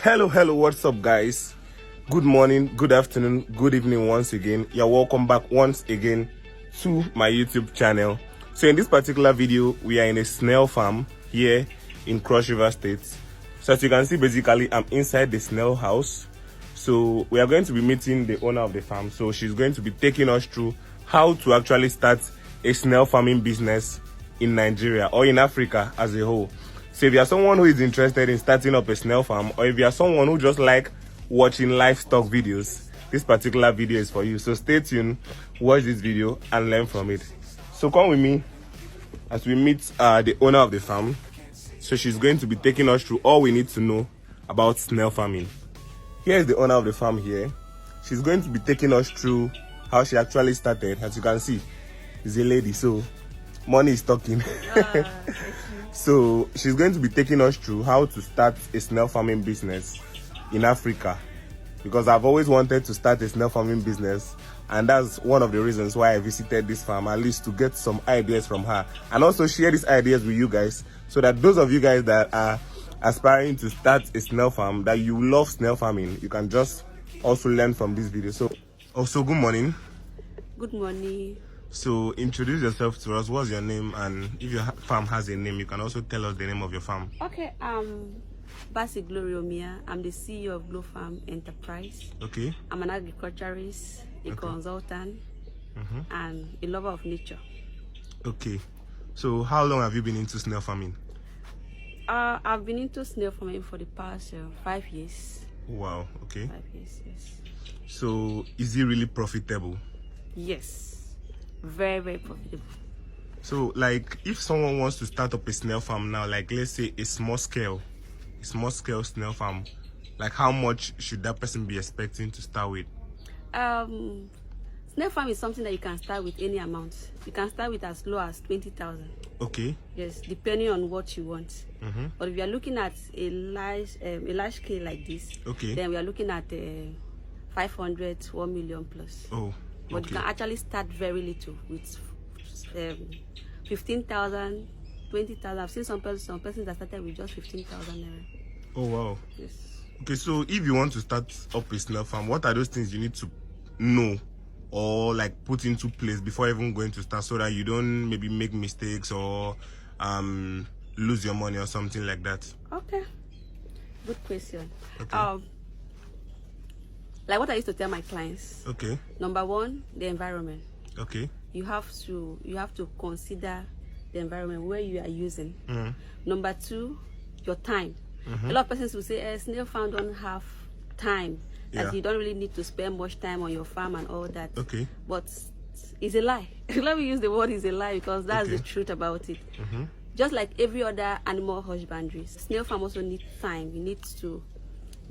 Hello, what's up, guys? Good morning, good afternoon, good evening once again. You're welcome back once again to my YouTube channel. So in this particular video, we are in a snail farm here in Cross River State. So as you can see, basically, I'm inside the snail house. So we are going to be meeting the owner of the farm. So she's going to be taking us through how to actually start a snail farming business in Nigeria or in Africa as a whole. So if you are someone who is interested in starting up a snail farm, or if you are someone who just like watching livestock videos, this particular video is for you. So stay tuned, watch this video and learn from it. So come with me as we meet the owner of the farm. So she's going to be taking us through all we need to know about snail farming. Here is the owner of the farm here. She's going to be taking us through how she actually started. As you can see, is a lady, so money is talking. So she's going to be taking us through how to start a snail farming business in Africa, because I've always wanted to start a snail farming business, and that's one of the reasons why I visited this farm, at least to get some ideas from her and also share these ideas with you guys, so that those of you guys that are aspiring to start a snail farm, that you love snail farming, you can just also learn from this video. So also, good morning. Good morning. So introduce yourself to us. What's your name? And if your farm has a name, you can also tell us the name of your farm. Okay, Basi Gloriomia. I'm the CEO of Glofarm Enterprise. Okay. I'm an agriculturist, a consultant, and a lover of nature. Okay. So how long have you been into snail farming? I've been into snail farming for the past 5 years. Wow. Okay. 5 years, yes. So is it really profitable? Yes. Very, very profitable. So like, if someone wants to start up a snail farm now, like let's say a small scale snail farm, like how much should that person be expecting to start with? Snail farm is something that you can start with any amount. You can start with as low as 20,000. Okay. Yes, depending on what you want. But if you are looking at a large scale like this, okay, then we are looking at 500, 1 million plus. Oh. But you can actually start very little with 15,000, 20,000. I've seen some persons that started with just 15,000. Oh wow. Yes. Okay, so if you want to start up a snail farm, what are those things you need to know or like put into place before even going to start, so that you don't maybe make mistakes or lose your money or something like that? Okay. Good question. Okay. Like what I used to tell my clients. Okay. Number one, the environment. Okay. You have to consider the environment where you are using. Number two, your time. A lot of persons will say, snail farm don't have time. That you don't really need to spend much time on your farm and all that. Okay. But it's a lie. Let me use the word "is a lie" because that's the truth about it. Just like every other animal husbandry, snail farm also needs time. You need to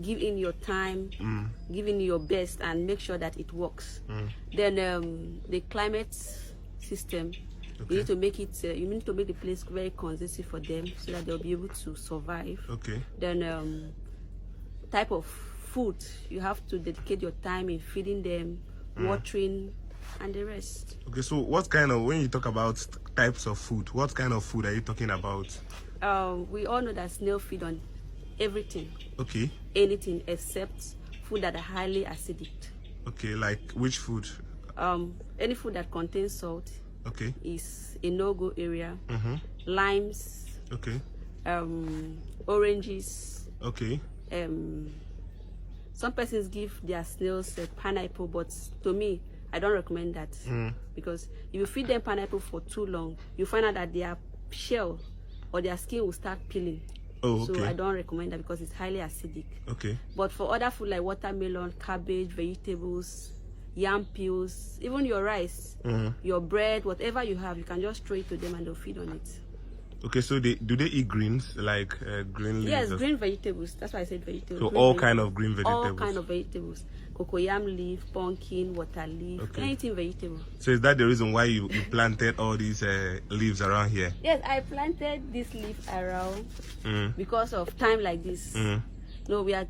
give in your time, give in your best, and make sure that it works. Then the climate system, you need to make it. You need to make the place very conducive for them, so that they'll be able to survive. Okay. Then type of food, you have to dedicate your time in feeding them, watering, and the rest. Okay. So what kind of, when you talk about types of food, what kind of food are you talking about? We all know that snail feed on everything. Okay. Anything except food that are highly acidic. Okay, like which food? Any food that contains salt. Okay. Is a no-go area. Limes. Okay. Oranges. Okay. Some persons give their snails pineapple, but to me, I don't recommend that, because if you feed them pineapple for too long, you find out that their shell or their skin will start peeling. Oh, okay. So I don't recommend that because it's highly acidic. Okay. But for other food like watermelon, cabbage, vegetables, yam peels, even your rice, your bread, whatever you have, you can just throw it to them and they'll feed on it. Okay, so do they eat greens, like green leaves? Yes, green vegetables. That's why I said vegetables. So all kind of green vegetables? All kind of vegetables. Cocoyam leaf, pumpkin, water leaf, anything vegetable. So is that the reason why you planted all these leaves around here? Yes, I planted this leaf around because of time like this. No, we are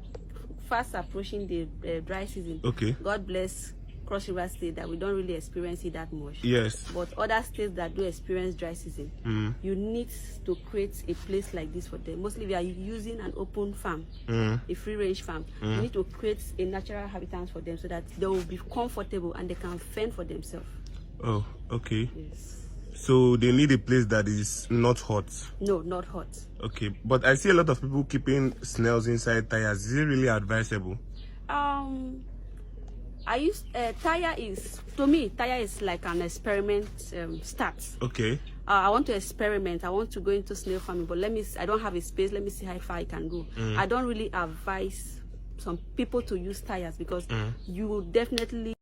fast approaching the dry season. Okay. God bless Cross River State that we don't really experience it that much. Yes. But other states that do experience dry season, you need to create a place like this for them. Mostly we are using an open farm, a free range farm. You need to create a natural habitat for them so that they will be comfortable and they can fend for themselves. Oh, okay. Yes. So they need a place that is not hot. No, not hot. Okay, but I see a lot of people keeping snails inside tires. Is it really advisable? I use tire is, to me, tire is like an experiment start. Okay. I want to experiment. I want to go into snail farming, but I don't have a space. Let me see how far I can go. I don't really advise some people to use tires because you will definitely